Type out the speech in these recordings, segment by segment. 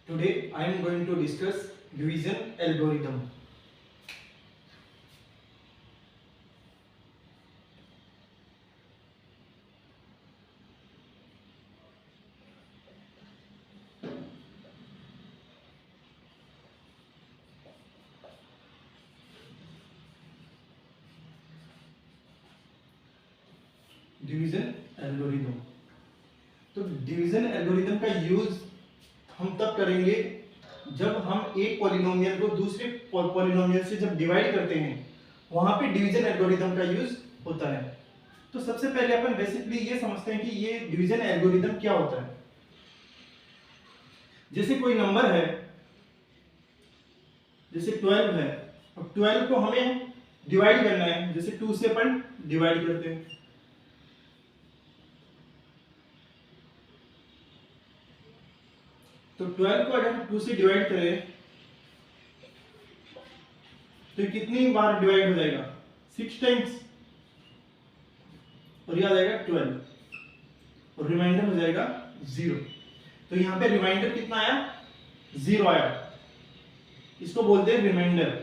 Today I am going to discuss division algorithm. Division algorithm. तो division algorithm का use हम तब करेंगे जब हम एक पॉलिनोमियल को दूसरे पॉलिनोमियल से जब डिवाइड करते हैं, वहां पे डिवीजन एल्गोरिदम का यूज होता है। तो सबसे पहले अपन बेसिकली ये समझते हैं कि ये डिवीजन एल्गोरिदम क्या होता है। जैसे कोई नंबर है, जैसे 12 है, अब 12 को हमें डिवाइड करना है, जैसे 2 से अपन डिवाइड करते हैं। तो 12 को अगर 2 से डिवाइड करें तो कितनी बार डिवाइड हो जाएगा? 6 टाइम्स, और ये आ जाएगा 12 और रिमाइंडर हो जाएगा 0। तो यहाँ पे रिमाइंडर कितना आया? 0 आया। इसको बोलते हैं रिमाइंडर।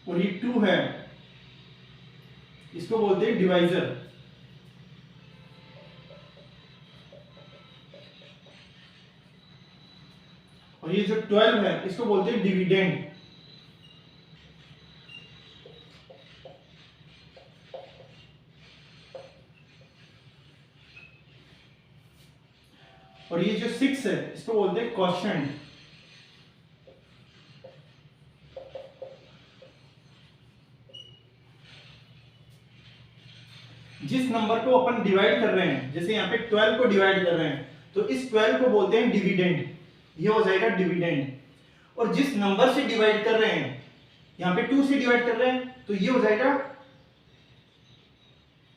और ये 2 है, इसको बोलते हैं डिवाइजर। और ये जो 12 है, इसको बोलते हैं डिविडेंड। और ये जो 6 है, इसको बोलते हैं क्वोशिएंट। जिस नंबर को अपन डिवाइड कर रहे हैं, जैसे यहाँ पे 12 को डिवाइड कर रहे हैं, तो इस 12 को बोलते हैं डिविडेंड। ये हो जाएगा डिविडेंड। और जिस नंबर से डिवाइड कर रहे हैं, यहाँ पे 2 से डिवाइड कर रहे हैं, तो ये हो जाएगा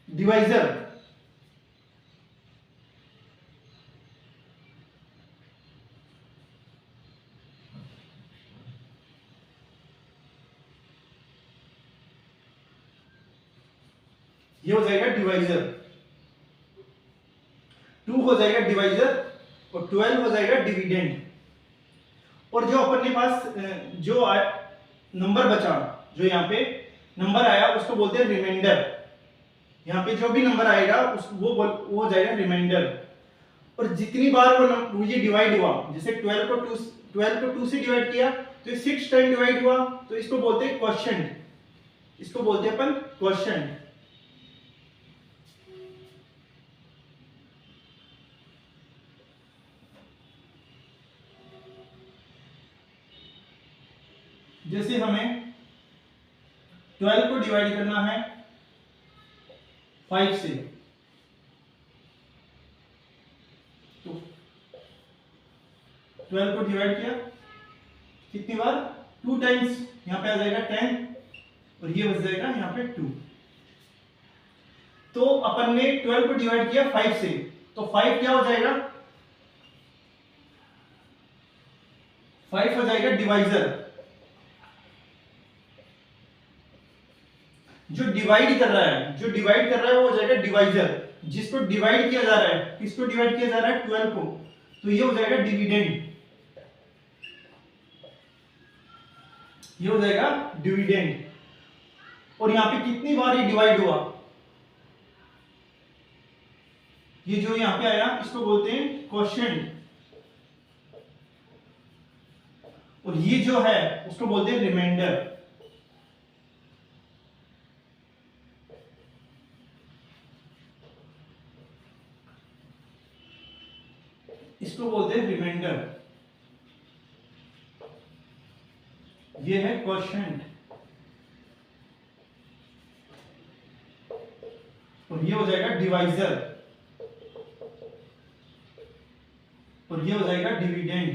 डिवाइजर। ये हो जाएगा डिवाइजर। 2 हो जाएगा डिवाइजर और 12 हो जाएगा डिविडेंड। और जो अपन के पास जो नंबर बचा, जो यहाँ पे नंबर आया, उसको बोलते हैं रिमाइंडर। यहाँ पे जो भी नंबर आएगा वो हो जाएगा रिमाइंडर। और जितनी बार वो ये डिवाइड हुआ, जैसे 12 को 2 से डिवाइड किया तो ये 6 टाइम डिवाइड हुआ, तो इसको बोलते हैं क्वोशिएंट। इसको बोलते हैं अपन क्वोशिएंट। जैसे हमें 12 को डिवाइड करना है 5 से, तो 12 को डिवाइड किया कितनी बार? 2 टाइम्स। यहां पे आ जाएगा 10 और ये बच जाएगा यहाँ पे 2। तो अपन ने 12 को डिवाइड किया 5 से, तो 5 क्या हो जाएगा? 5 हो जाएगा डिवाइजर। जो डिवाइड कर रहा है वो हो जाएगा डिवाइजर। जिसको डिवाइड किया जा रहा है, किसको डिवाइड किया जा रहा है? 12 को, तो ये हो जाएगा डिविडेंड। ये हो जाएगा डिविडेंड। और यहां पे कितनी बार ये डिवाइड हुआ? ये जो यहां पे आया, इसको बोलते हैं क्वोशिएंट। और ये जो है उसको बोलते हैं रिमाइंडर। इसको बोलते हैं रिमाइंडर। ये है क्वोशिएंट। और ये हो जाएगा डिवाइजर। और ये हो जाएगा डिविडेंड।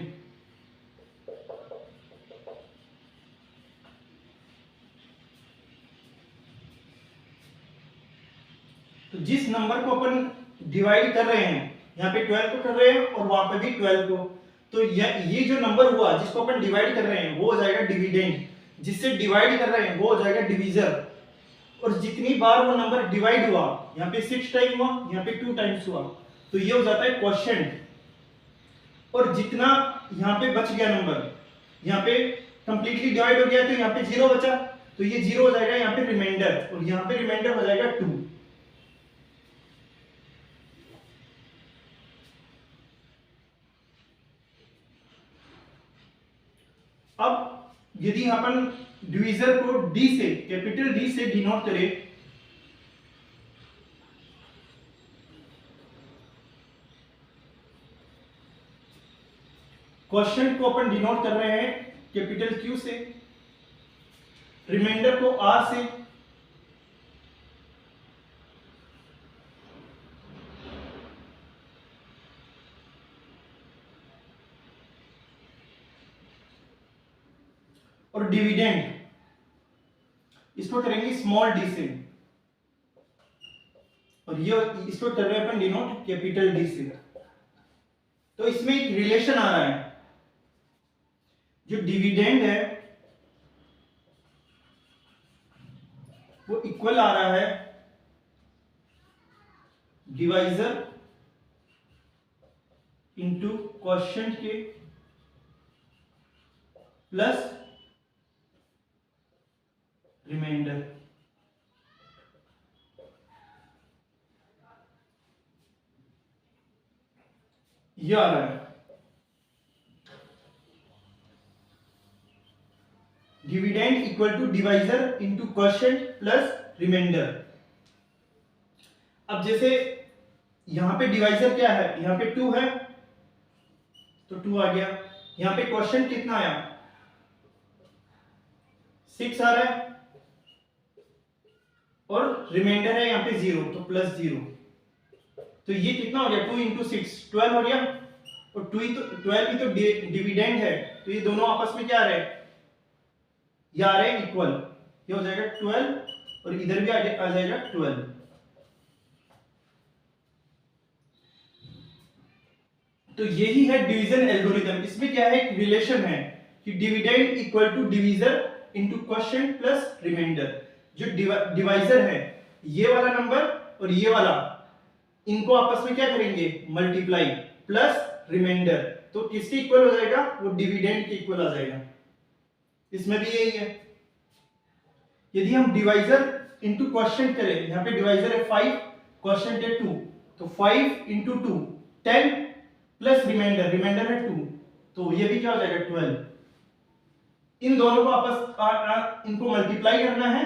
तो जिस नंबर को अपन डिवाइड कर रहे हैं, यहाँ पे 12 को कर रहे हैं और वहां पे भी 12 को, तो ये जो नंबर हुआ जिसको अपन डिवाइड कर रहे हैं वो हो जाएगा डिविडेंड। जिससे डिवाइड कर रहे हैं वो हो जाएगा डिवीजर। और जितनी बार वो नंबर डिवाइड हुआ, यहाँ पे 6 टाइम हुआ, यहाँ पे 2 टाइम्स हुआ, तो ये हो जाता है क्वोशिएंट। और जितना यहाँ पे बच गया नंबर, यहाँ पे कंप्लीटली डिवाइड हो गया तो यहाँ पे 0 बचा, तो ये 0 हो जाएगा यहाँ पे रिमाइंडर, और यहाँ पे रिमाइंडर हो जाएगा 2। अब यदि अपन डिवीजर को डी से, कैपिटल डी से डिनोट करें, क्वोशिएंट को अपन डिनोट कर रहे हैं कैपिटल क्यू से, रिमाइंडर को आर से, और डिविडेंड इसको करेंगे स्मॉल डी से, और ये इसको कर रहे हैं अपन डिनोट कैपिटल डी से। तो इसमें एक रिलेशन आ रहा है, जो डिविडेंड है वो इक्वल आ रहा है डिवाइजर इंटू क्वोशिएंट के प्लस रिमाइंडर। ये आ रहा है dividend equal to divisor into quotient plus remainder. अब जैसे यहां पे डिवाइजर क्या है, यहां पे 2 है तो 2 आ गया, यहां पे क्वोशिएंट कितना आया, 6 आ रहा है, और रिमाइंडर है यहाँ पे 0 तो प्लस 0, तो ये कितना हो गया, 2 इंटू 6 12 हो गया, और 12 ही तो डिविडेंड है, तो ये दोनों आपस में क्या आ रहे हैं, ये आ रहे हैं इक्वल, ये हो जाएगा 12 और इधर भी आ जाएगा 12। तो यही है डिवीजन एल्गोरिथम। इसमें क्या है, एक रिलेशन है कि dividend equal to divisor into quotient plus remainder. जो डिवाइजर है ये वाला नंबर और ये वाला, इनको आपस में क्या करेंगे, मल्टीप्लाई, प्लस रिमाइंडर, तो किसके इक्वल हो जाएगा, वो डिविडेंड के इक्वल आ जाएगा। इसमें भी यही है। यदि हम डिवाइजर इंटू क्वोशिएंट करें, यहाँ पे डिवाइजर है 5, क्वोशिएंट है 2, तो 5 इंटू 2 10 प्लस रिमाइंडर है 2, तो ये भी क्या हो जाएगा 12। इन दोनों को आपस इनको मल्टीप्लाई करना है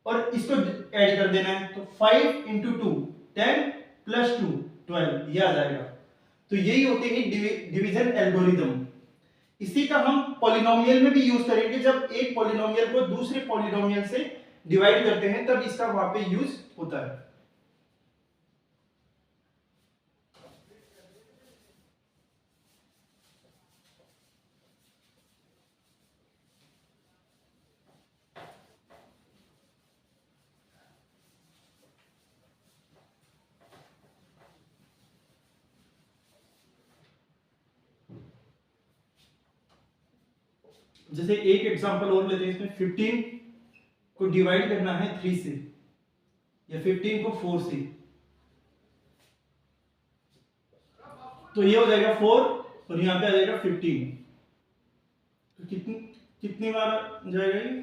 और इसको ऐड कर देना है, तो 5 इंटू 2 10 प्लस 2 12, ये आ जाएगा। तो यही होते हैं डिवीजन एल्गोरिथम। इसी का हम पॉलिनोमियल में भी यूज करेंगे, जब एक पॉलिनोमियल को दूसरे पॉलिनोमियल से डिवाइड करते हैं तब इसका वहां पे यूज होता है। जैसे एक एग्जांपल और लेते हैं, इसमें 15 को डिवाइड करना है 3 से, या 15 को 4 से, तो ये हो जाएगा 4 और यहाँ पे आ जाएगा 15, तो कितनी बार जाएगा ये,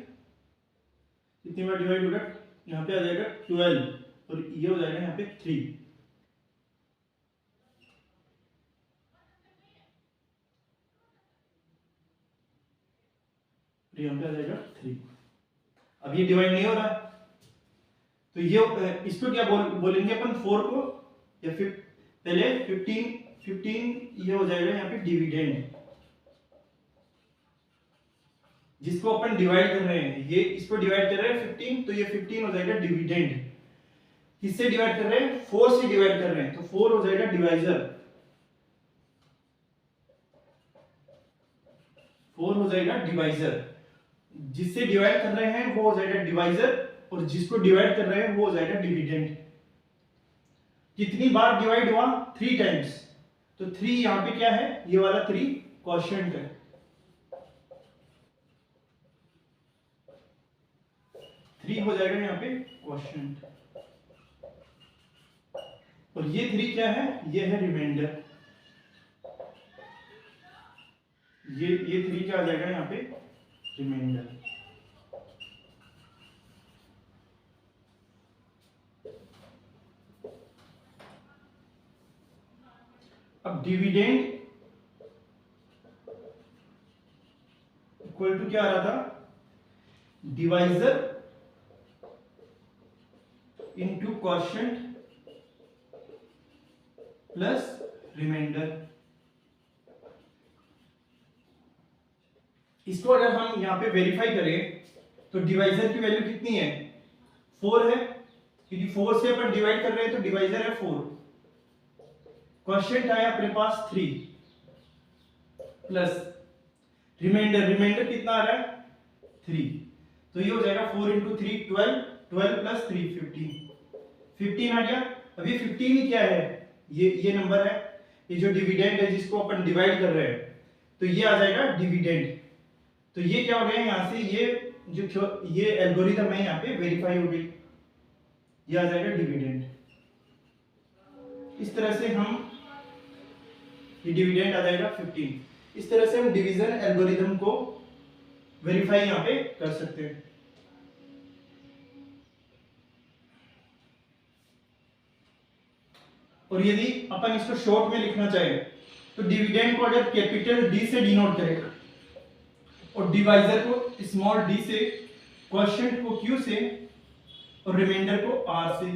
कितनी बार डिवाइड होगा, यहाँ पे आ जाएगा 12 और ये हो जाएगा यहाँ पे 3। यहाँ पे आ जाएगा 3। अब ये डिवाइड नहीं हो रहा, तो ये इसको क्या बोलेंगे अपन, 4 को, या फिर पहले 15 ये हो जाएगा यहाँ पे डिविडेंड, जिसको अपन डिवाइड कर रहे हैं, ये इसको डिवाइड कर रहे हैं 15, तो ये 15 हो जाएगा डिविडेंड। किससे डिवाइड कर रहे हैं, 4 से डिवाइड कर रहे हैं, तो 4 हो जाएगा डिवाइजर, 4 हो जाएगा डिवाइजर। जिससे डिवाइड कर रहे हैं वो हो जाएगा डिवाइजर, और जिसको डिवाइड कर रहे हैं वो हो जाएगा डिविडेंड। कितनी बार डिवाइड हुआ, 3 टाइम्स, तो 3 यहां पे क्या है, ये वाला 3 क्वोशिएंट है, 3 हो जाएगा यहाँ पे क्वोशिएंट, और ये 3 क्या है, ये है रिमाइंडर। ये 3 क्या आ जाएगा यहाँ पे, रिमाइंडर। अब डिविडेंड इक्वल टू क्या आ रहा था, divisor into quotient plus remainder. इसको अगर हम यहां पे वेरीफाई करें तो डिवाइजर की वैल्यू कितनी है, 4 है, क्योंकि 4 से अपन डिवाइड कर रहे हैं तो डिवाइजर है 4। क्वोशिएंट आया अपने पास 3 प्लस रिमाइंडर कितना आ रहा है, 3। तो ये हो जाएगा 4 इंटू 3 12, 12 प्लस 3 15 आ गया। अब ये 15 ही क्या है, ये नंबर है, ये जो डिविडेंड है जिसको अपन डिवाइड कर रहे हैं, तो ये आ जाएगा डिविडेंड। तो ये क्या हो गया, यहां से ये एल्गोरिथम है यहाँ पे वेरीफाई हो गई, ये आ जाएगा डिविडेंड। इस तरह से हम, ये डिविडेंड आ जाएगा 15। इस तरह से हम डिवीजन एल्गोरिथम को वेरीफाई यहाँ पे कर सकते हैं। और यदि अपन इसको शॉर्ट में लिखना चाहे तो डिविडेंड को अगर कैपिटल डी से डिनोट करेगा और डिवाइजर को स्मॉल डी से, क्वोशिएंट को क्यू से और रिमाइंडर को आर से,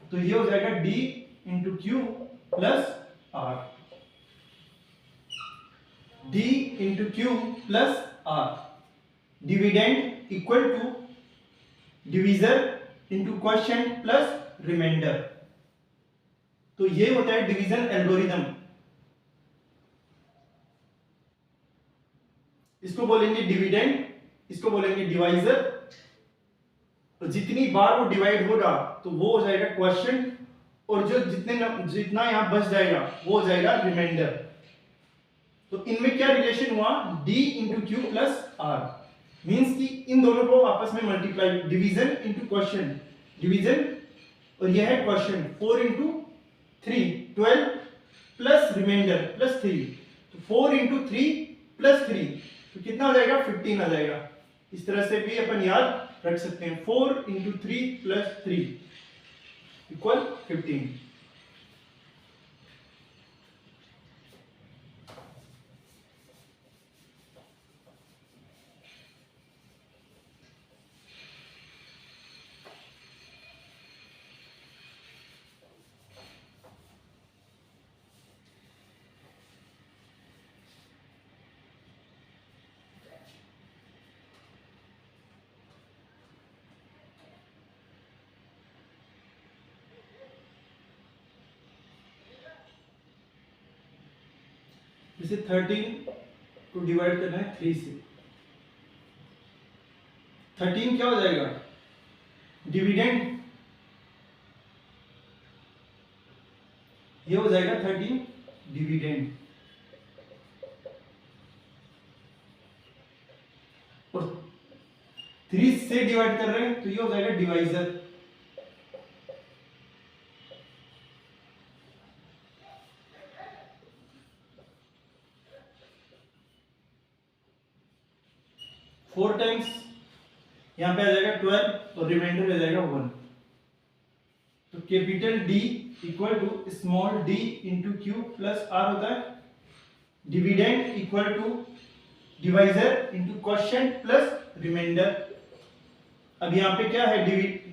तो ये हो जाएगा D into Q plus R, D into Q plus R. Dividend equal to divisor into quotient plus remainder. तो ये होता है डिवीजन एल्गोरिथम। इसको बोलेंगे डिविडेंड, इसको बोलेंगे डिवाइजर। तो जितनी बार वो डिवाइड होगा तो वो हो जाएगा क्वोशिएंट, और जो जितना यहां बच जाएगा वो हो जाएगा रिमाइंडर। तो इनमें क्या रिलेशन हुआ, d into Q plus R, means कि इन दोनों को आपस में multiply, division into quotient, division, और यह है quotient 4 into 3 12 plus remainder plus 3, तो 4 इंटू 3 प्लस 3, तो कितना हो जाएगा, 15 आ जाएगा। इस तरह से भी अपन याद रख सकते हैं, 4 इंटू 3 प्लस 3 इक्वल 15। इसे 13 को डिवाइड करना है 3 से, 13 क्या हो जाएगा, डिविडेंड, ये हो जाएगा 13 डिविडेंड, और 3 से डिवाइड कर रहे हैं तो ये हो जाएगा डिवाइजर। फोर टाइम्स यहां पे आ जाएगा 12 और रिमाइंडर आ जाएगा 1। तो capital D equal to small d into Q plus R होता है, dividend equal to divisor into quotient plus remainder. अब यहां पे क्या है,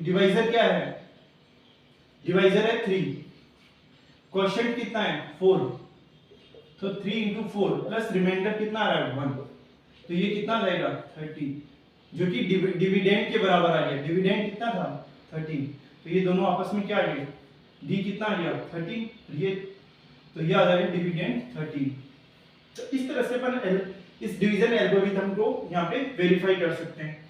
डिवाइजर क्या है, डिवाइजर है 3, क्वोशिएंट कितना है 4, तो 3 इंटू 4 प्लस रिमाइंडर कितना आ रहा है 1, तो ये कितना आ जाएगा 30, जो कि डिविडेंड के बराबर आ गया। डिविडेंड कितना था 13, तो ये दोनों आपस में क्या आ गए, डी कितना आ गया 13, ये तो ये आ जाएगा डिविडेंड 13। तो इस तरह से अपन इस डिवीजन एल्गोरिथम को यहाँ पे वेरीफाई कर सकते हैं।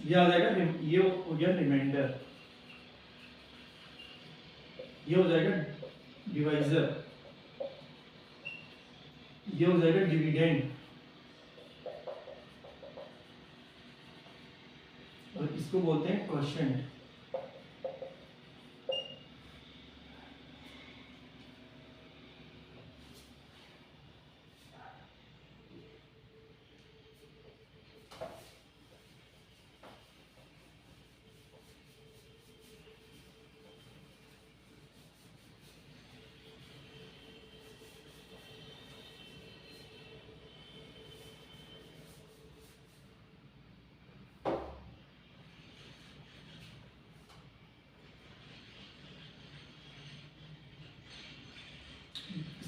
ये आ जाएगा, ये हो गया रिमाइंडर, ये हो जाएगा डिवाइजर, ये हो जाएगा डिविडेंड, इसको बोलते हैं क्वोशिएंट।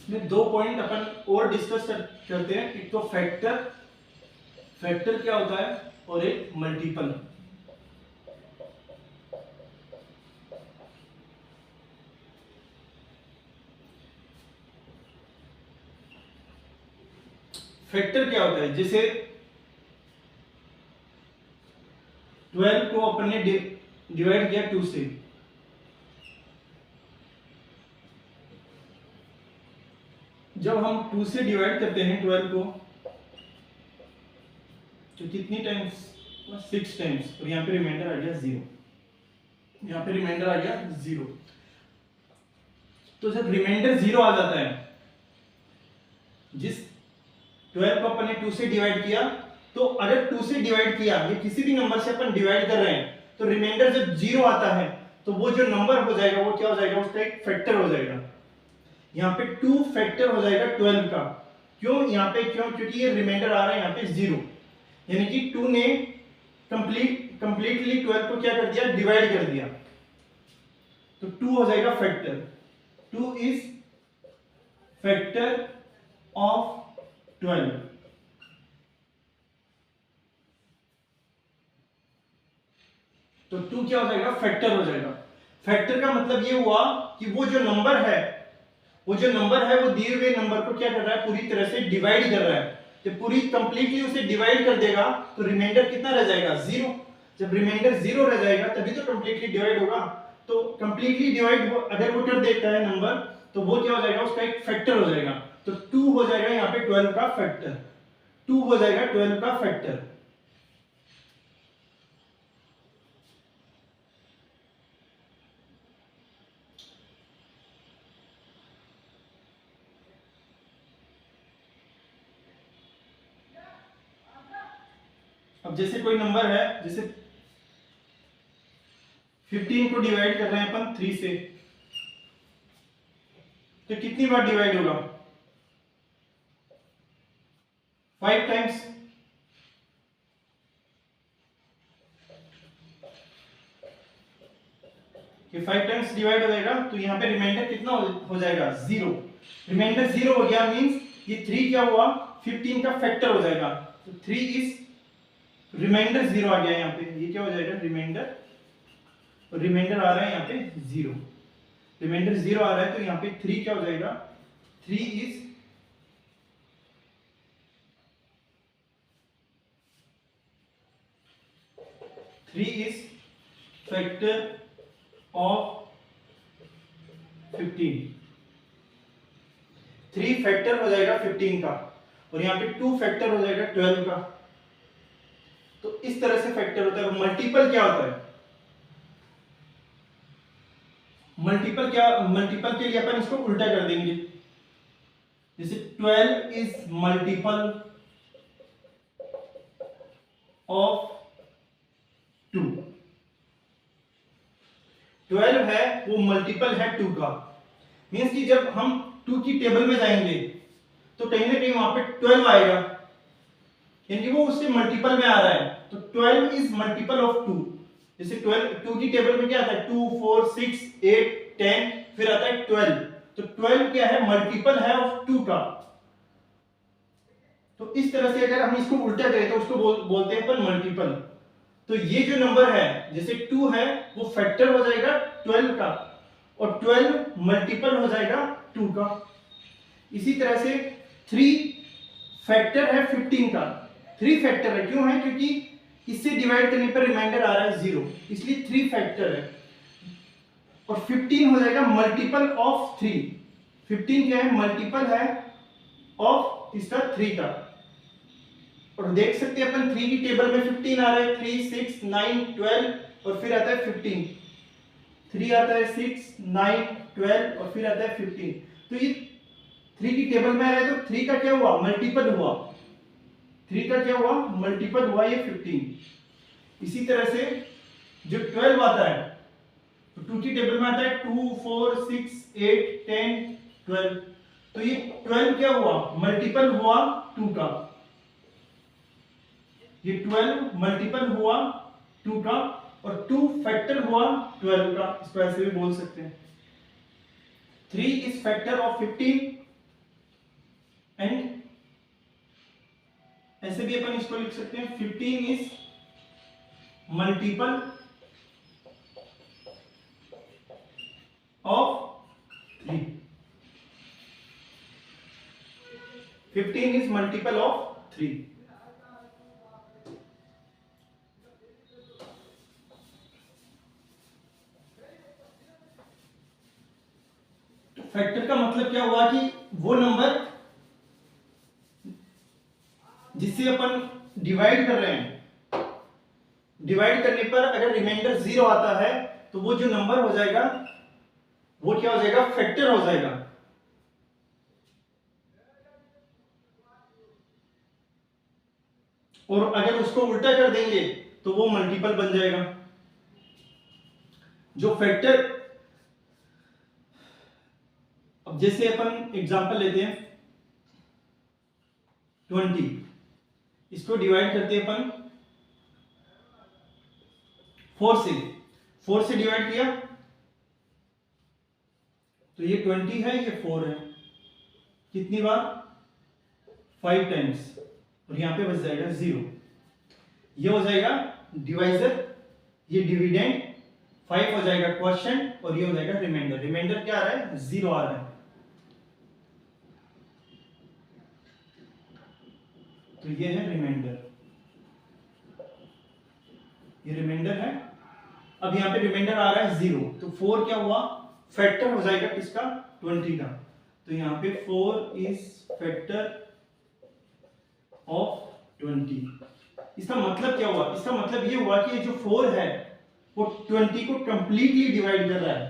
इसमें 2 पॉइंट अपन और डिस्कस करते हैं। एक तो फैक्टर, फैक्टर क्या होता है, और एक मल्टीपल। फैक्टर क्या होता है, जैसे 12 को अपन ने डिवाइड किया 2 से, जब हम 2 से डिवाइड करते हैं 12 को, तो कितनी टाइम्स, 6 टाइम्स, और यहाँ पे रिमाइंडर आ गया 0, यहाँ पे रिमाइंडर आ गया 0। तो जब रिमाइंडर 0 आ जाता है, जिस 12 को अपन ने 2 से डिवाइड किया, तो अगर 2 से डिवाइड किया, ये किसी भी नंबर से अपन डिवाइड कर रहे हैं, तो रिमाइंडर जब 0 आता है, तो वो जो नंबर हो जाएगा वो क्या हो जाएगा, उसका एक फैक्टर हो जाएगा। यहाँ पे 2 फैक्टर हो जाएगा 12 का। क्यों यहाँ पे, क्यों, क्योंकि ये रिमाइंडर आ रहा है यहाँ पे 0, यानी कि 2 ने कंप्लीटली 12 को क्या कर दिया, डिवाइड कर दिया, तो 2 हो जाएगा फैक्टर। 2 is factor of 12। तो 2 क्या हो जाएगा, फैक्टर हो जाएगा। फैक्टर का मतलब ये हुआ कि वो जो नंबर है, वो दिए हुए नंबर को क्या कर रहा है, पूरी तरह से डिवाइड कर रहा है। जब पूरी कंप्लीटली उसे डिवाइड कर देगा, तो रिमाइंडर कितना रह जाएगा, 0। जब रिमाइंडर 0 रह जाएगा, तभी तो कंप्लीटली डिवाइड होगा। तो कंप्लीटली डिवाइड अगर वो कर देता है नंबर, तो वो क्या हो जाएगा, उसका एक फैक्टर हो जाएगा। तो 2 हो जाएगा यहाँ पे 12 का फैक्टर, 2 हो जाएगा 12 का फैक्टर। अब जैसे कोई नंबर है, जैसे 15 को डिवाइड कर रहे हैं अपन 3 से, तो कितनी बार डिवाइड होगा, 5 टाइम्स। ये 5 टाइम्स डिवाइड हो जाएगा, तो यहाँ पे रिमाइंडर कितना हो जाएगा, 0। रिमाइंडर 0 हो गया, मींस ये 3 क्या हुआ, 15 का फैक्टर हो जाएगा। तो 3 इज रिमाइंडर 0 आ गया यहाँ पे, ये क्या हो जाएगा, रिमाइंडर, और रिमाइंडर आ रहा है यहाँ पे 0, रिमाइंडर 0 आ रहा है, तो यहाँ पे 3 क्या हो जाएगा, 3 इज फैक्टर ऑफ 15। 3 फैक्टर हो जाएगा 15 का, और यहाँ पे 2 फैक्टर हो जाएगा 12 का। तो इस तरह से फैक्टर होता है। मल्टीपल क्या होता है, मल्टीपल के लिए अपन इसको उल्टा कर देंगे। जैसे 12 इज मल्टीपल ऑफ 2। 12 है वो मल्टीपल है 2 का, मींस कि जब हम 2 की टेबल में जाएंगे, तो कहीं ना कहीं वहां पे 12 आएगा, यानी वो उससे मल्टीपल में आ रहा है। तो 12 इज मल्टीपल ऑफ 2। जैसे 2 की टेबल में क्या आता है, 2 4 6 8 10, फिर आता है 12। तो 12 क्या है, मल्टीपल है ऑफ 2 का। तो इस तरह से अगर हम इसको उल्टा करें, तो उसको बोलते हैं अपन मल्टीपल। तो ये जो नंबर है, जैसे 2 है, वो फैक्टर हो जाएगा 12 का, और 12 मल्टीपल हो जाएगा 2 का। इसी तरह से 3 फैक्टर है 15 का। 3 फैक्टर है, क्यों है, क्योंकि इससे डिवाइड करने पर रिमाइंडर आ रहा है 0, इसलिए 3 फैक्टर है। और 15 हो जाएगा मल्टीपल ऑफ 3। 15 क्या है, मल्टीपल है ऑफ इसका 3 का। और देख सकते हैं अपन 3 की टेबल में 15 आ रहा है, 3 6 9 12 और फिर आता है 15, 3 आता है 6 9 12 और फिर आता है 15। तो ये 3 की टेबल में आ रहा है, तो 3 का क्या हुआ, मल्टीपल हुआ, 3 का क्या हुआ, मल्टीपल हुआ ये 15। इसी तरह से जो 12 आता है, तो 2 की टेबल में आता है 2 4 6 8 10 12। तो ये 12 क्या हुआ, मल्टीपल हुआ 2 का, ये 12 मल्टीपल हुआ 2 का, और 2 फैक्टर हुआ 12 का, इसको ऐसे भी बोल सकते हैं। 3 इज फैक्टर ऑफ 15 एंड ऐसे भी अपन इसको लिख सकते हैं 15 is multiple of 3, 15 is multiple of 3। Factor का मतलब क्या हुआ कि वो नंबर जिससे अपन डिवाइड कर रहे हैं, डिवाइड करने पर अगर रिमाइंडर 0 आता है तो वो जो नंबर हो जाएगा वो क्या हो जाएगा, फैक्टर हो जाएगा। और अगर उसको उल्टा कर देंगे तो वो मल्टीपल बन जाएगा। जो फैक्टर, अब जैसे अपन एग्जांपल लेते हैं 20, इसको डिवाइड करते हैं अपन 4 से डिवाइड किया तो ये 20 है, ये 4 है, कितनी बार, 5 टाइम्स, और यहां पे बच जाएगा 0। ये हो जाएगा डिवाइजर, ये डिविडेंड, 5 हो जाएगा क्वोशिएंट, और ये हो जाएगा रिमाइंडर। रिमाइंडर क्या आ रहा है, 0 आ रहा है, तो ये है रिमाइंडर, ये रिमाइंडर है। अब यहां पे रिमाइंडर आ रहा है 0, तो 4 क्या हुआ, फैक्टर हो जाएगा किसका, 20 का, तो यहां पे 4 इज फैक्टर ऑफ 20। इसका मतलब क्या हुआ, इसका मतलब ये हुआ कि ये जो 4 है वो 20 को कंप्लीटली डिवाइड कर रहा है,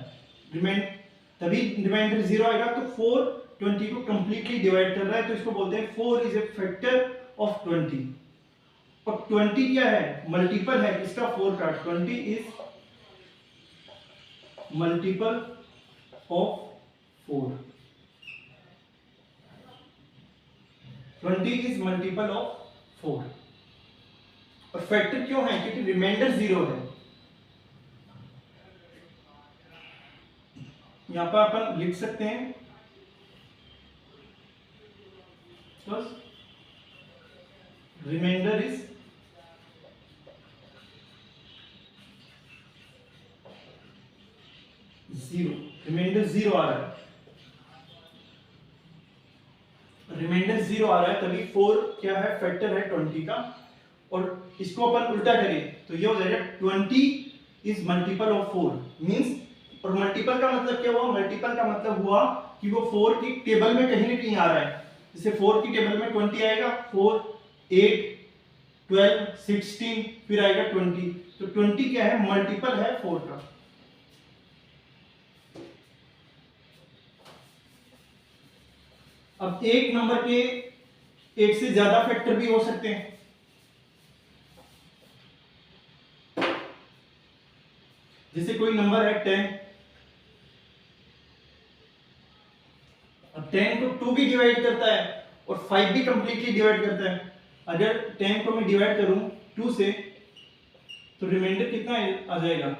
तभी रिमाइंडर 0 आएगा, तो 4 20 को कंप्लीटली डिवाइड कर रहा है, तो इसको बोलते हैं 4 इज ए फैक्टर ऑफ 20। और 20 क्या है, मल्टीपल है किसका, 4 का, 20 is multiple of 4, 20 is multiple of 4। और फैक्टर क्यों है, क्योंकि रिमाइंडर 0 है। यहां पर अपन लिख सकते हैं बस रिमाइंडर इज जीरो, रिमाइंडर 0 आ रहा है, रिमाइंडर 0 आ रहा है, तभी 4 क्या है, फैक्टर है 20 का। और इसको अपन उल्टा करें तो ये हो जाएगा 20 इज मल्टीपल ऑफ 4 मींस, और मल्टीपल का मतलब क्या हुआ, मल्टीपल का मतलब हुआ कि वो 4 की टेबल में कहीं ना कहीं आ रहा है। जैसे 4 की टेबल में 20 आएगा, 4 8 12 16 फिर आएगा 20, तो 20 क्या है, मल्टीपल है 4 का। अब एक नंबर के एक से ज्यादा फैक्टर भी हो सकते हैं। जैसे कोई नंबर है 10, अब 10 को 2 भी डिवाइड करता है और 5 भी कंप्लीटली डिवाइड करता है। अगर 10 को मैं डिवाइड करूं 2 से तो रिमाइंडर कितना आ जाएगा,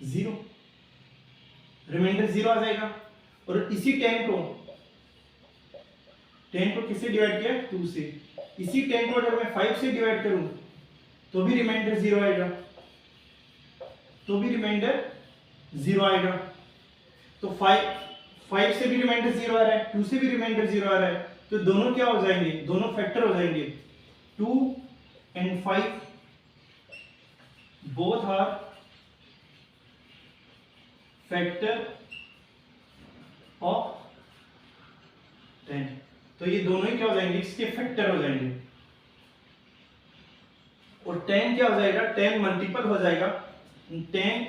0, रिमाइंडर 0 आ जाएगा। और इसी 10 को किससे डिवाइड किया, 2 से। इसी 10 को अगर मैं 5 से डिवाइड करूं तो भी रिमाइंडर 0 आएगा, तो भी रिमाइंडर 0 आएगा। तो 5 से भी रिमाइंडर 0 आ रहा है, 2 से भी रिमाइंडर 0 आ रहा है, तो दोनों क्या हो जाएंगे, दोनों फैक्टर हो जाएंगे। 2 and 5 both are factor of 10, तो ये दोनों ही क्या हो जाएंगे, इसके फैक्टर हो जाएंगे। और 10 क्या हो जाएगा, 10 मल्टीपल हो जाएगा 10,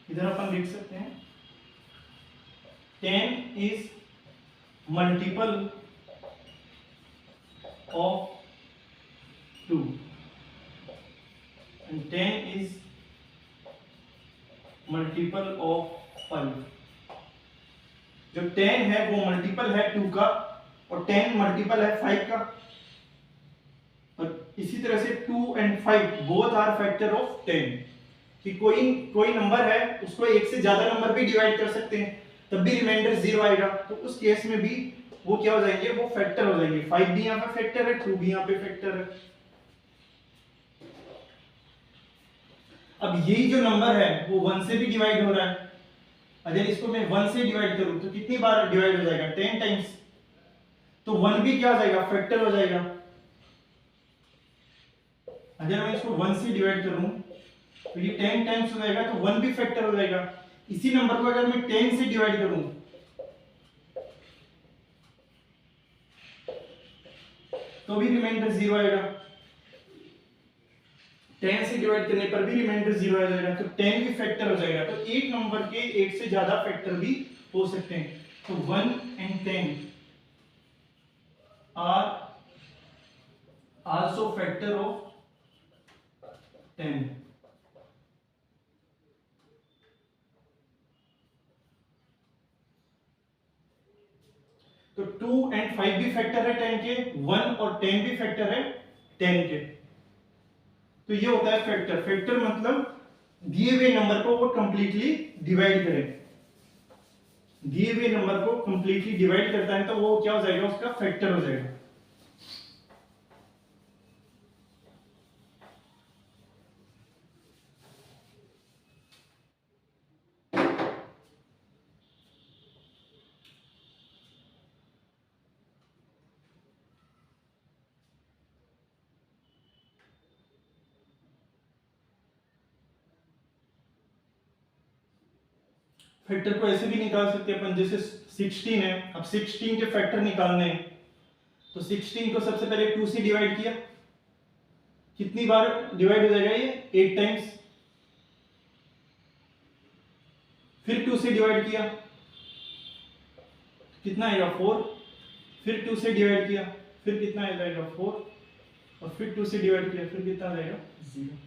इधर अपन लिख सकते हैं 10 is multiple of 2 and 10 is multiple of 5। जो 10 है वो मल्टीपल है 2 का और 10 मल्टीपल है 5 का। और इसी तरह से 2 and 5 both are factor of 10, कि कोई नंबर है उसको एक से ज्यादा नंबर भी डिवाइड कर सकते हैं तब भी रिमाइंडर 0 आएगा, तो उस केस में भी वो क्या हो जाएंगे, वो फैक्टर हो जाएंगे। 5 भी यहाँ पे फैक्टर है, 2 भी यहाँ पे फैक्टर है। अब यही जो नंबर है वो 1 से भी डिवाइड हो रहा है। अगर इसको मैं 1 से डिवाइड करूं तो कितनी बार डिवाइड हो जाएगा, 10 टाइम्स। तो 1 भी क्या हो जाएगा, फैक्टर हो जाएगा। अगर मैं इसको 1 से डिवाइड करूं तो ये 10 टाइम्स हो जाएगा, तो 1 भी फैक्टर हो जाएगा। इसी नंबर को अगर मैं 10 से डिवाइड करूं तो भी रिमाइंडर 0 आएगा। 10 से डिवाइड करने पर भी रिमाइंडर 0 आ जाएगा, तो 10 भी फैक्टर हो जाएगा। तो एक नंबर के एक से ज्यादा फैक्टर भी हो सकते हैं। तो 1 and 10 are also factor of 10। तो 2 and 5 भी फैक्टर है 10 के, 1 और 10 भी फैक्टर है 10 के। तो ये होता है फैक्टर। फैक्टर मतलब दिए हुए नंबर को वो कंप्लीटली डिवाइड करे। दिए हुए नंबर को कंप्लीटली डिवाइड करता है तो वो क्या हो जाएगा, उसका फैक्टर हो जाएगा। फैक्टर को ऐसे भी निकाल सकते हैं अपन, जैसे 16 है, अब 16 के फैक्टर निकालने हैं तो 16 को सबसे पहले 2 से डिवाइड किया, कितनी बार डिवाइड हो जाएगा ये, 8 टाइम्स। फिर 2 से डिवाइड किया, कितना आएगा 4। फिर 2 से डिवाइड किया, फिर कितना आ जाएगा 4। और फिर 2 से डिवाइड किया, फिर कितना आ जाएगा 0।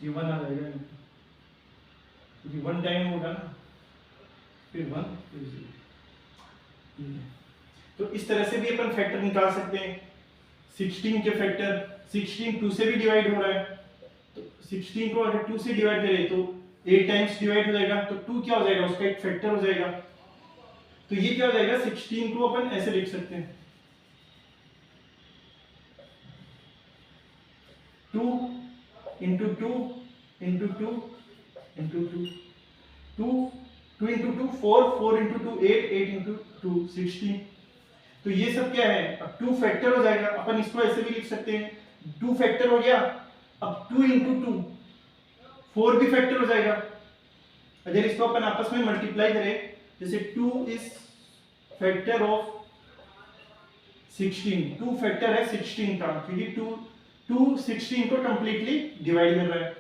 ये 1 आ जाएगा, क्योंकि 1 टाइम होगा ना, फिर 1 फिर 0। तो इस तरह से भी अपन फैक्टर निकाल सकते हैं। 16 के फैक्टर, 16 2 से भी डिवाइड हो रहा है, तो 16 को अगर 2 से डिवाइड करें तो 8 टाइम्स डिवाइड हो जाएगा, तो 2 क्या हो जाएगा, उसका एक फैक्टर हो जाएगा। तो ये क्या हो जाएगा, 16 को अपन ऐसे लिख सकते हैं 2 into 2 into 2 into 2 2 2 into 2 4 4 into 2 8 8 into 2 16। तो ये सब क्या है, अब 2 फैक्टर हो जाएगा। अपन इसको ऐसे भी लिख सकते हैं, 2 फैक्टर हो गया, अब 2 into 2 4 भी फैक्टर हो जाएगा। अगर इसको अपन आपस में मल्टीप्लाई करें, जैसे 2 is फैक्टर ऑफ 16, 2 फैक्टर है 16 का, क्योंकि 2 16 को कंप्लीटली डिवाइड कर रहा है।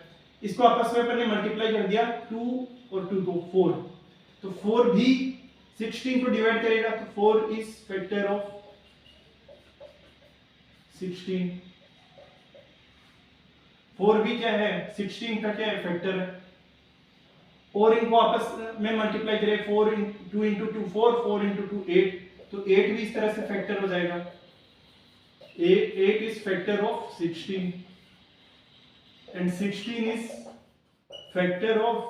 इसको आपस में अपन ने मल्टीप्लाई कर दिया, 2 और 2 को 4, तो 4 भी 16 को डिवाइड करेगा, तो 4 इज फैक्टर ऑफ 16। 4 भी क्या है, 16 का क्या है, फैक्टर है। और इनको आपस में मल्टीप्लाई करें, 4 2 into 2 4 4 into 2 8, तो 8 भी इस तरह से फैक्टर हो जाएगा। 8 is factor of 16 and 16 is factor of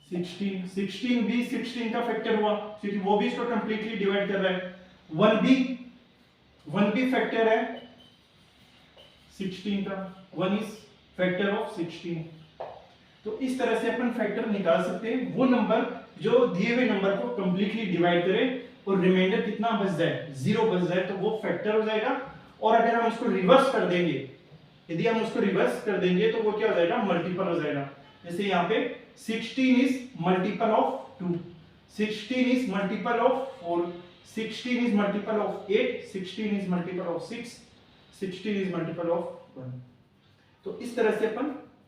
16। 16 भी 16 का फैक्टर हुआ, क्योंकि वो भी इसको कंप्लीटली डिवाइड कर रहा है। 1 भी फैक्टर है 16 का, 1 is factor of 16। तो इस तरह से अपन फैक्टर निकाल सकते हैं, वो नंबर जो दिए हुए नंबर को कंप्लीटली डिवाइड करे और रिमाइंडर कितना बच जाए, 0 बच जाए, तो वो फैक्टर हो जाएगा। और अगर हम इसको रिवर्स कर देंगे यदि हम उसको रिवर्स कर देंगे तो वो क्या हो जाएगा, मल्टीपल हो जाएगा। जैसे यहाँ पे 16 is multiple of 2, 16 is multiple of 4, 16 is multiple of 8, 16 is multiple of 6, 16 is multiple of 1। तो इस तरह से अपन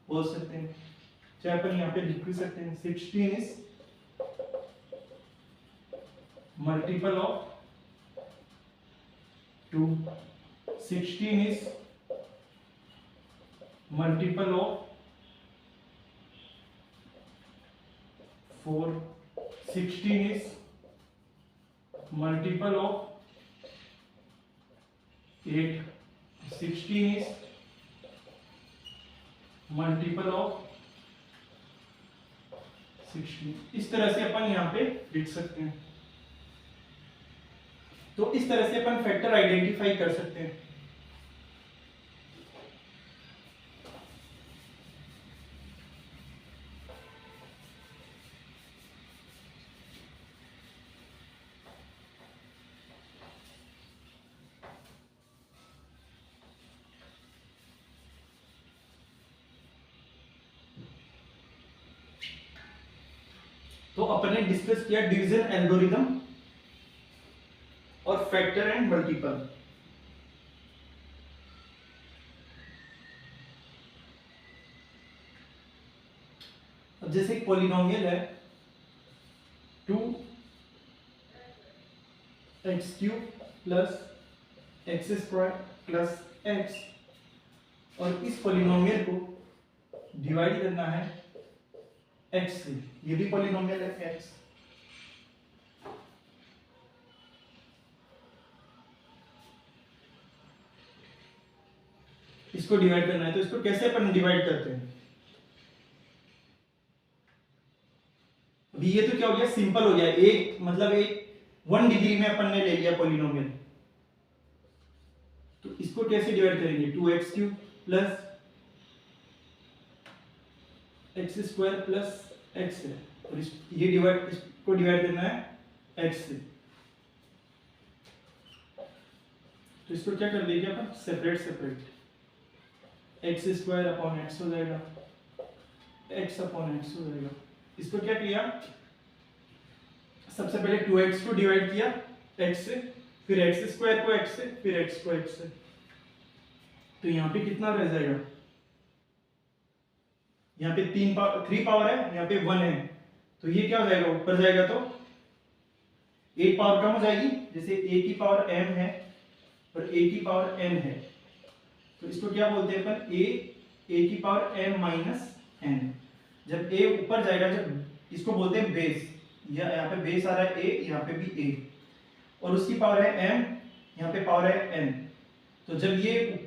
बोल सकते हैं, चाहे अपन यहाँ पे लिख भी सकते हैं 16 is multiple of 2, 16 is multiple of 4, 16 is multiple of 8, 16 is multiple of 16। इस तरह से अपन यहाँ पे लिख सकते हैं। तो इस तरह से अपन फैक्टर आइडेंटिफाई कर सकते हैं। तो अपन ने डिस्कस किया डिवीजन एल्गोरिथम और फैक्टर एंड मल्टीपल। अब जैसे एक पॉलिनोमियल है 2x³ plus x² plus x, और इस पॉलिनोमियल को डिवाइड करना है x से। ये भी पॉलिनोमियल है x। इसको डिवाइड करना है, तो इसको कैसे अपन डिवाइड करते हैं? अभी ये तो क्या हो गया, सिंपल हो गया, एक मतलब एक 1 डिग्री में अपन ने ले लिया पॉलिनोमियल। तो इसको कैसे डिवाइड करेंगे, 2x³ plus x² plus x है, और इसको डिवाइड करना है x से। तो इसको क्या कर देंगे अपन, सेपरेट, x² अपॉन x हो जाएगा, x अपॉन x हो जाएगा। इसको क्या किया, सबसे पहले 2x को डिवाइड किया x से, फिर x² को x से, फिर x को x से। तो यहाँ पे कितना रह जाएगा, यहाँ पे 3 पावर है, यहाँ पे 1 है, तो ये क्या हो जाएगा, ऊपर जाएगा तो एक पावर कम हो जाएगी। जैसे a की पावर m है और a की पावर n है, तो इसको क्या बोलते हैं अपन, a की पावर m माइनस n। जब a ऊपर जाएगा, जब इसको बोलते हैं बेस, यहाँ पे बेस आ रहा है a, यहाँ पे भी a, और उसकी पावर है m, यहाँ पे पावर है n। तो जब ये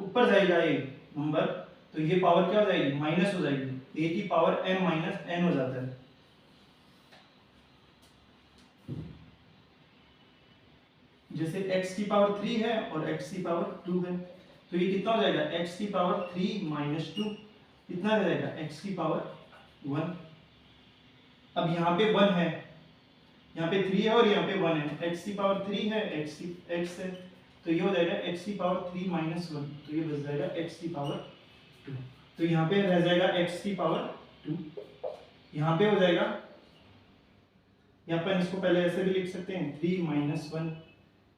ऊपर जाएगा a नंबर, तो ये पावर क्या हो जाएगी, माइनस हो जाएगी, a की पावर m माइनस n हो जाता है। जैसे x की पावर 3 है और x की पावर 2 है, तो ये कितना हो जाएगा, x की पावर 3 माइनस 2 कितना हो जाएगा, x की पावर 1। अब यहाँ पे 1 है, यहाँ पे 3 है और यहाँ पे 1 है, x की पावर 3 है, x है, तो ये हो जाएगा x की पावर 3 माइनस 1, तो ये बच जाएगा x की पावर 2। तो यहाँ पे रह जाएगा x की पावर 2, यहाँ पे हो जाएगा, यहाँ पर इसको पहले ऐसे भी लिख सकते हैं 3 माइनस 1,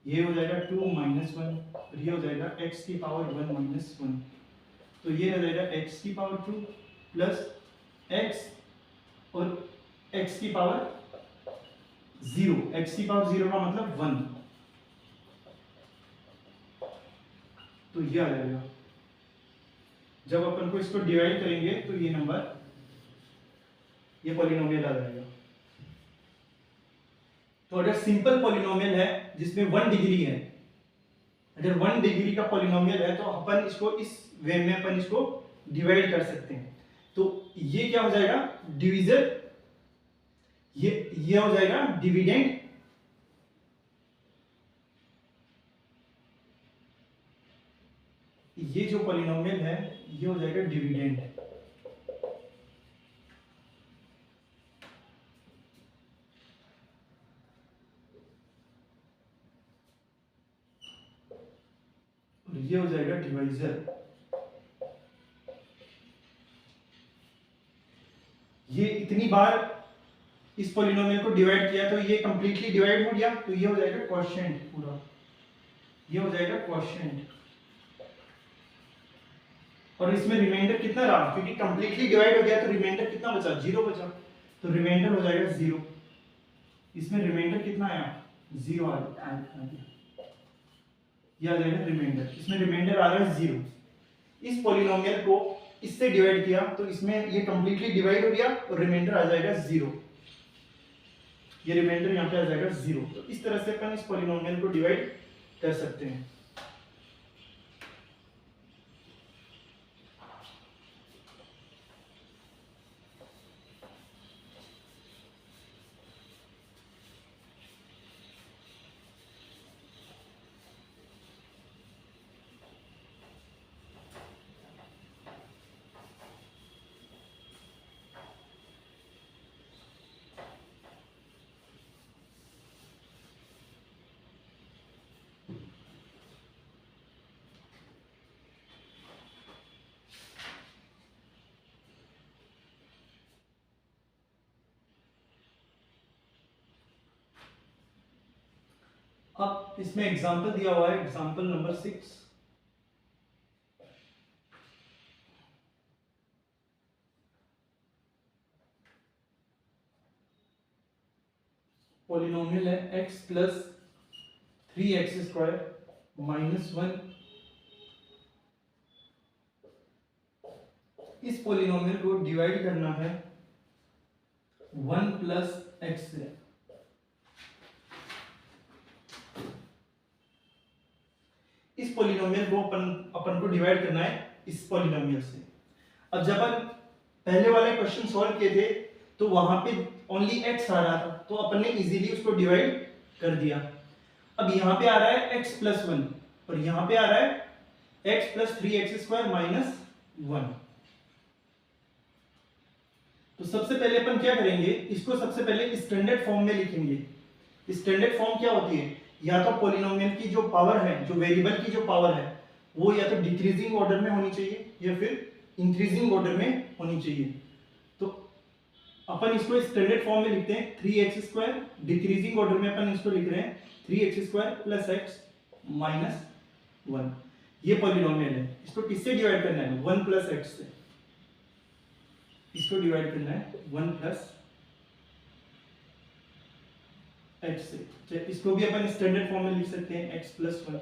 ये हो जाएगा 2 माइनस 1, और ये हो जाएगा x की पावर 1 माइनस 1। तो ये रह जाएगा x की पावर 2 प्लस x और x की पावर 0, x की पावर 0 का मतलब 1, तो ये आ जाएगा। जब अपन को इसको डिवाइड करेंगे तो ये नंबर, ये पॉलिनोमियल आ जाएगा। तो अगर सिंपल पॉलिनोमियल है जिसमें 1 डिग्री है, अगर 1 डिग्री का पॉलिनोमियल है, तो अपन इसको इस वे में अपन इसको डिवाइड कर सकते हैं। तो ये क्या हो जाएगा, डिवीजन, ये हो जाएगा डिविडेंड, ये जो पॉलिनोमियल है ये हो जाएगा डिविडेंड। और ये हो जाएगा डिवाइजर। ये इतनी बार इस पॉलिनोमियल को डिवाइड किया तो ये कंप्लीटली डिवाइड हो गया, तो ये हो जाएगा क्वोशिएंट पूरा, ये हो जाएगा क्वोशिएंट। और इसमें रिमाइंडर कितना रहा, क्योंकि कंप्लीटली डिवाइड हो गया तो रिमाइंडर कितना बचा, 0 बचा, तो रिमाइंडर हो जाएगा 0। इसमें रिमाइंडर कितना आया, 0 आ गया, ये आ जाएगा रिमाइंडर। इसमें रिमाइंडर आ रहा है 0। इस पॉलिनोमियल को इससे डिवाइड किया तो इसमें ये कंप्लीटली डिवाइड हो गया और रिमाइंडर आ जाएगा 0, ये रिमाइंडर यहाँ पे आ जाएगा 0। तो इस तरह से अपन इस पॉलिनोमियल को डिवाइड कर सकते हैं। अब इसमें एग्जांपल दिया हुआ है, एग्जांपल नंबर 6। पॉलिनोमियल है x प्लस 3x² माइनस 1। इस पॉलिनोमियल को डिवाइड करना है 1 प्लस x से। इस पॉलिनोमियल को अपन को डिवाइड करना है इस पॉलिनोमियल से। अब जब अपन पहले वाले क्वेश्चन सॉल्व किए थे तो वहां पे ओनली x आ रहा था, तो अपन ने इजीली उसको डिवाइड कर दिया। अब यहाँ पे आ रहा है x प्लस 1 और यहाँ पे आ रहा है x प्लस 3x² माइनस 1। तो सबसे पहले अपन क्या करेंगे, इसको सबसे पहले स्टैंडर्ड फॉर्म में लिखेंगे। स्टैंडर्ड फॉर्म क्या होती है, या तो पॉलिनोमियल की जो पावर है, जो वेरिएबल की जो पावर है, वो या तो डिक्रीजिंग ऑर्डर में होनी चाहिए या फिर इंक्रीजिंग ऑर्डर में होनी चाहिए। तो अपन इसको स्टैंडर्ड फॉर्म में लिखते हैं 3x², डिक्रीजिंग ऑर्डर में अपन इसको लिख रहे हैं 3x² प्लस x माइनस 1। ये पॉलिनोमियल है, इसको किससे डिवाइड करना है, 1 प्लस x से। इसको डिवाइड करना है 1 प्लस x से। इसको भी अपन स्टैंडर्ड फॉर्म में लिख सकते हैं x प्लस 1।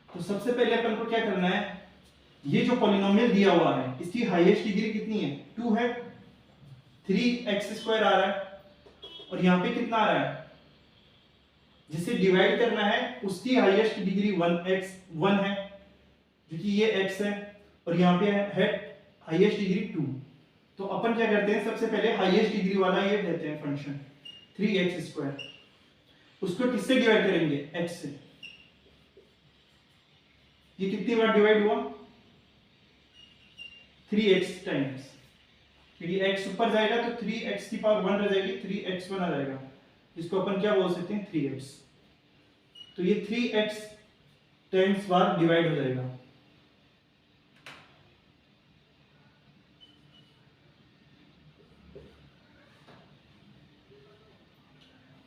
तो सबसे पहले अपन को क्या करना है, ये जो पॉलिनोमियल दिया हुआ है इसकी हाईएस्ट डिग्री कितनी है, 2 है। 3x² आ रहा है और यहाँ पे कितना आ रहा है, जिसे डिवाइड करना है उसकी हाईएस्ट डिग्री 1 है, क्योंकि ये x है और यहाँ पे है हाईएस्ट डिग्री 2। तो अपन क्या करते हैं, सबसे पहले हाईएस्ट डिग्री वाला ये लेते हैं फंक्शन 3x²। उसको किससे डिवाइड करेंगे, x से। ये कितनी बार डिवाइड हुआ, 3x टाइम्स, क्योंकि x ऊपर जाएगा तो 3x की पावर 1 रह जाएगी, 3x1 आ जाएगा, इसको अपन क्या बोल सकते हैं 3x। तो ये 3x टाइम्स बार डिवाइड हो जाएगा।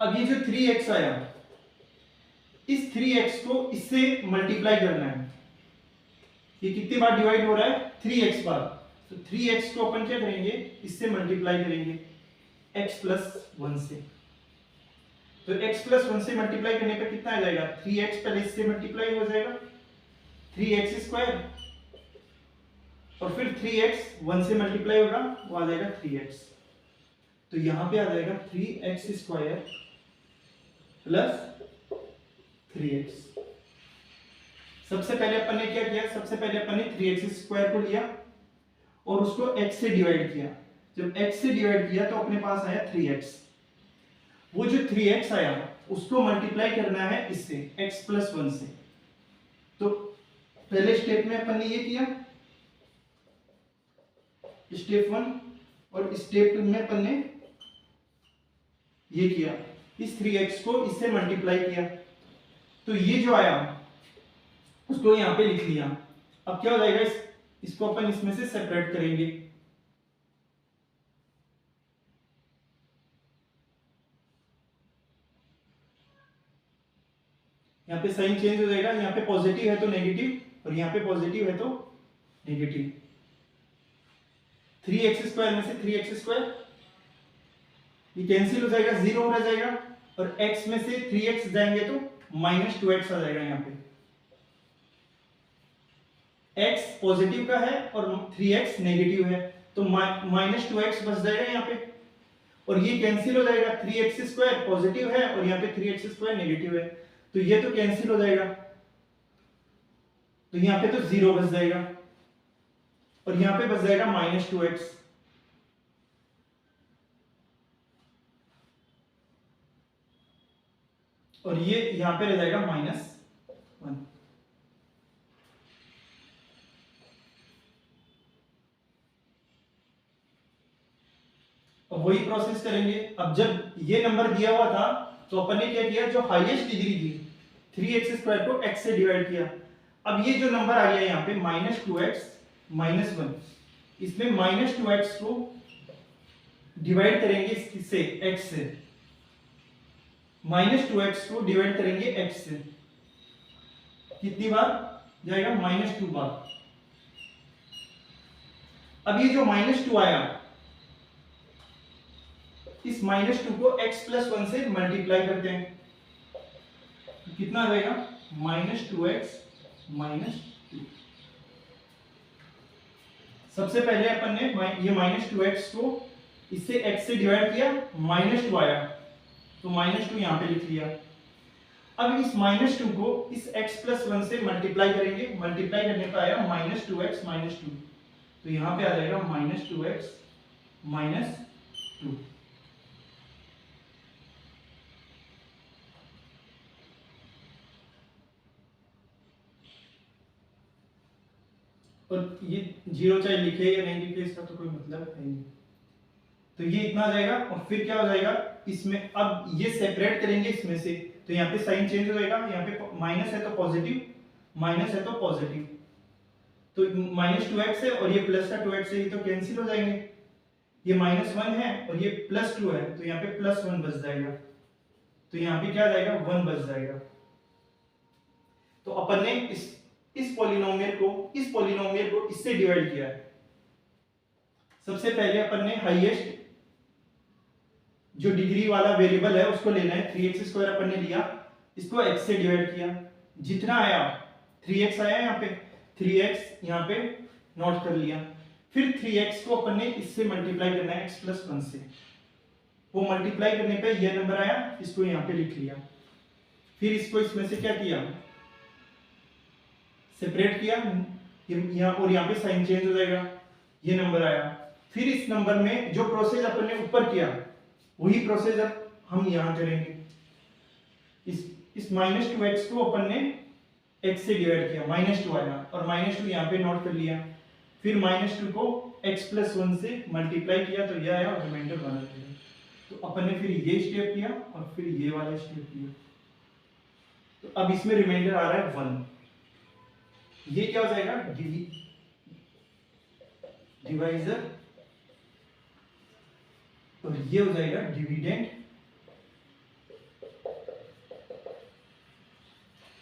अब ये जो 3x आया, इस 3x को इससे मल्टीप्लाई करना है। ये कितनी बार डिवाइड हो रहा है, 3x बार। तो 3x को अपन क्या करेंगे, इससे मल्टीप्लाई करेंगे x प्लस 1 से। तो x प्लस 1 से मल्टीप्लाई करने पर कितना आ जाएगा, 3x पहले इससे मल्टीप्लाई हो जाएगा 3x² और फिर 3x 1 से मल्टीप्लाई होगा, वो आ जाएगा 3x। तो यहां पे आ जाएगा 3x² प्लस 3x। सबसे पहले अपन ने क्या किया, सबसे पहले अपन ने 3x² को लिया और उसको x से डिवाइड किया। जब x से डिवाइड किया तो अपने पास आया 3x। वो जो 3x आया उसको मल्टीप्लाई करना है इससे x प्लस 1 से। तो पहले स्टेप में अपन ने ये किया, स्टेप 1, और स्टेप 2 में अपन ने ये किया, इस 3x को इससे मल्टीप्लाई किया। तो ये जो आया उसको यहाँ पे लिख लिया। अब क्या हो जाएगा, इसको अपन इसमें से सेपरेट करेंगे। यहाँ पे साइन चेंज हो जाएगा, यहाँ पे पॉजिटिव है तो नेगेटिव और यहाँ पे पॉजिटिव है तो नेगेटिव। 3x² में से 3x² ये कैंसिल हो जाएगा, 0 रह जाएगा, और x में से 3x जाएंगे तो -2x आ जाएगा। यहाँ पे x पॉजिटिव का है और 3x नेगेटिव है, तो -2x बच जाएगा यहाँ पे, और ये कैंसिल हो जाएगा। 3x² पॉजिटिव है और यहाँ पे 3x² नेगेटिव है, तो ये तो कैंसिल हो जाएगा, तो यहाँ पे तो 0 बच जाएगा, और यहाँ पे बच जाएगा -2x। और ये यहाँ पे रह जाएगा -1। अब वही प्रोसेस करेंगे। अब जब ये नंबर दिया हुआ था तो अपन ने क्या किया, जो हाईएस्ट डिग्री थी 3x² को x से डिवाइड किया। अब ये जो नंबर आ गया यहाँ पे -2x -1, इसमें -2x को डिवाइड करेंगे इससे x से, -2x को डिवाइड करेंगे x से, कितनी बार जाएगा, -2 बार। अब ये जो -2 आया, इस -2 को x+1 से मल्टीप्लाई करते हैं, कितना आ जाएगा, -2x -2। सबसे पहले अपन ने ये -2x को इससे x से डिवाइड किया, -2 आया तो -2 यहां पे लिख लिया। अब इस -2 को इस x+1 से मल्टीप्लाई करेंगे, मल्टीप्लाई करने पर आया -2x -2, तो यहां पे आ जाएगा -2x -2। और ये 0 चाहे लिखे या नहीं लिखे इसका तो कोई मतलब है नहीं। तो ये इतना आ जाएगा, और फिर क्या हो जाएगा इसमें, अब ये सेपरेट करेंगे इसमें से, तो यहाँ पे साइन चेंज हो जाएगा, यहाँ पे माइनस है तो पॉजिटिव, माइनस है तो पॉजिटिव, तो -2x है और ये प्लस का 2x है, ये तो कैंसिल हो जाएंगे। ये -1 है और ये +2 है, तो यहाँ पे +1 बच जाएगा, तो यहाँ पे क्या आ जाएगा, 1 बच जाएगा। तो अपन ने इस पॉलिनोमियल को इससे डिवाइड किया है। सबसे पहले अपन ने हाईएस्ट जो डिग्री वाला वेरिएबल है उसको लेना है, 3x² अपन ने लिया, इसको x से डिवाइड किया, जितना आया 3x आया, यहाँ पे 3x यहाँ पे नोट कर लिया। फिर 3x को अपन ने इससे मल्टीप्लाई करना है x+1 से, वो मल्टीप्लाई करने पे ये नंबर आया, इसको यहाँ पे लिख लिया। फिर इसको इसमें से क्या किया, सेपरेट किया, यहाँ और यहाँ पे साइन चेंज हो जाएगा, ये नंबर आया। फिर इस नंबर में जो प्रोसेस अपन ने ऊपर किया वही प्रोसेस अब हम यहाँ करेंगे। इस -2x को अपन ने x से डिवाइड किया, -2 आया और -2 यहाँ पे नोट कर लिया। फिर -2 को x+1 से मल्टीप्लाई किया तो यह आया और रिमाइंडर बना दिया। तो अपन ने फिर ये स्टेप किया और फिर ये वाला स्टेप किया, तो अब इसमें रिमाइंडर आ रहा है 1। ये क्या हो जाएगा, डिवाइजर, और ये हो जाएगा डिविडेंड,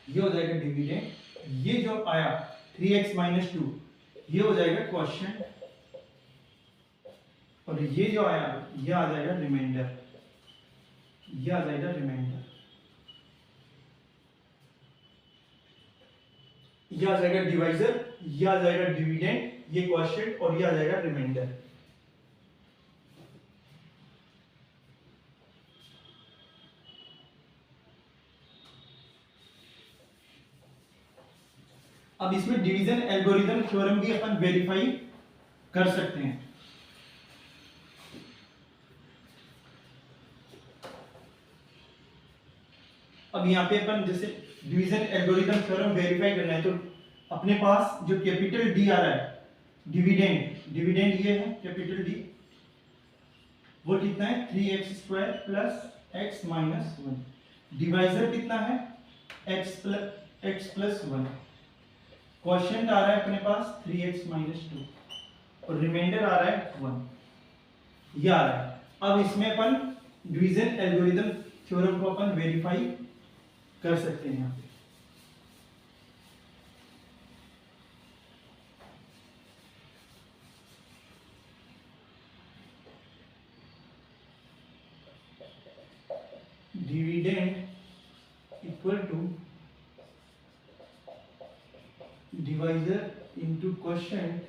ये हो जाएगा डिविडेंड। ये जो आया 3x -2 ये हो जाएगा क्वोशिएंट, और ये जो आया ये आ जाएगा रिमाइंडर, ये आ जाएगा रिमाइंडर, ये आ जाएगा डिवाइजर, ये आ जाएगा डिविडेंड, ये क्वोशिएंट, और ये आ जाएगा रिमाइंडर। अब इसमें डिवीजन एल्गोरिथम थ्योरम भी अपन वेरीफाई कर सकते हैं। अब यहाँ पे अपन जैसे डिवीजन एल्गोरिथम थ्योरम वेरीफाई करना है, तो अपने पास जो कैपिटल डी आ रहा है, डिविडेंड ये है कैपिटल डी, वो कितना है 3x² + x - 1। डिवाइजर कितना है x + 1। क्वोशिएंट आ रहा है अपने पास 3x माइनस 2 और रिमाइंडर आ रहा है 1, ये आ रहा है। अब इसमें अपन डिवीजन एल्गोरिथम थ्योरम को अपन वेरीफाई कर सकते हैं यहाँ पे। Dividend equal to divisor into quotient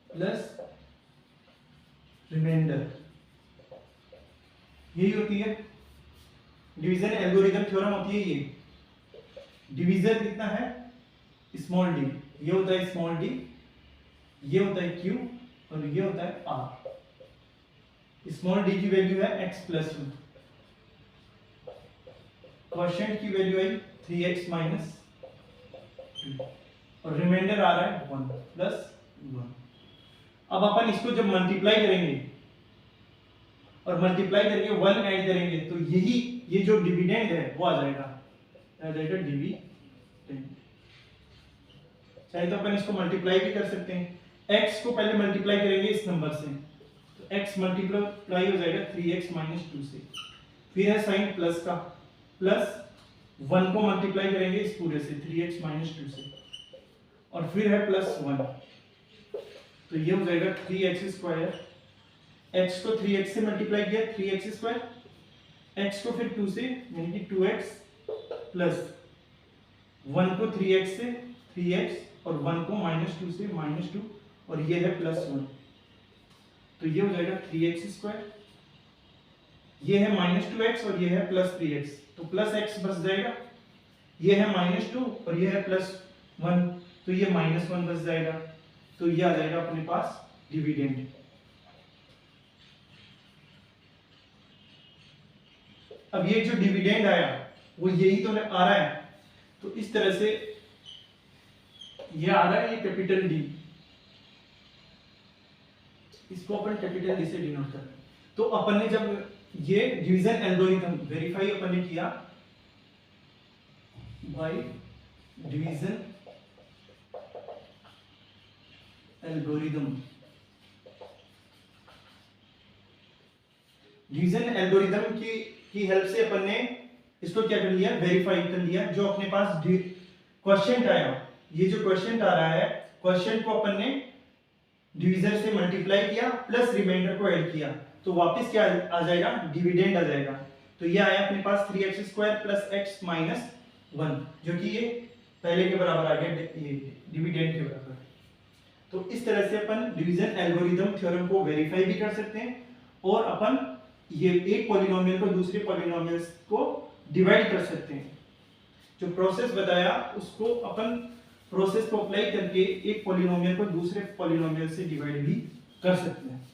plus remainder, यही होती है डिवीजन एल्गोरिथम थ्योरम होती है ये। डिवीजर कितना है स्मॉल डी, ये होता है स्मॉल डी, ये होता है क्यू और ये होता है आर। स्मॉल डी की वैल्यू है x प्लस 1, क्वोशिएंट की वैल्यू है 3x माइनस 2 और रिमाइंडर आ रहा है 1 प्लस 1। अब अपन इसको जब मल्टीप्लाई करेंगे और मल्टीप्लाई करके 1 ऐड करेंगे तो यही ये जो डिविडेंड है वो आ जाएगा डिविडेंड। चाहे तो अपन इसको मल्टीप्लाई भी कर सकते हैं, x को पहले मल्टीप्लाई करेंगे इस नंबर से तो x मल्टीप्लाई हो जाएगा 3x माइनस 2 से, फिर है साइन प्लस का, प्लस 1 को मल्टीप्लाई करेंगे इस पूरे से 3x माइनस 2 से और फिर है प्लस 1, तो ये हो जाएगा 3x स्क्वायर। x को 3x से मल्टीप्लाई किया 3x स्क्वायर, x को फिर 2 से यानी कि 2x प्लस 1 को 3x से 3x और 1 को माइनस 2 से माइनस 2 और ये है प्लस 1, तो ये हो जाएगा 3x स्क्वायर। ये है माइनस 2x और ये है प्लस 3x, तो प्लस x बच जाएगा, ये है माइनस 2 और ये है प्लस 1 तो ये माइनस 1 बच जाएगा, तो ये आ जाएगा अपने पास डिविडेंड। अब ये जो डिविडेंड आया वो यही तो आ रहा है, तो इस तरह से ये आ रहा है, ये कैपिटल डी, इसको अपन कैपिटल डी से डिनोट कर रहे हैं। तो अपन ने जब ये डिवीजन एल्गोरिथम वेरीफाई अपन ने किया by division algorithm, division algorithm की हेल्प से अपन ने इसको क्या कर लिया, वेरीफाई कर लिया। जो अपने पास क्वोशिएंट आया, ये जो क्वोशिएंट आ रहा है, क्वोशिएंट को अपन ने डिवीजर से मल्टीप्लाई किया प्लस रिमाइंडर को ऐड किया तो वापस क्या आ जाएगा, डिविडेंड आ जाएगा। तो ये आया अपने पास 3x square plus x minus 1 जो कि ये पहले के बराबर आ गया, डिविडेंड के बराबर। तो इस तरह से अपन डिवीजन एल्गोरिथम थ्योरम को वेरीफाई भी कर सकते हैं और अपन ये एक पॉलिनोमियल को दूसरे पॉलिनोमियल को डिवाइड कर सकते हैं। जो प्रोसेस बताया उसको अपन प्रोसेस को अप्लाई करके एक पॉलिनोमियल को दूसरे पॉलिनोमियल से डिवाइड भी कर सकते हैं।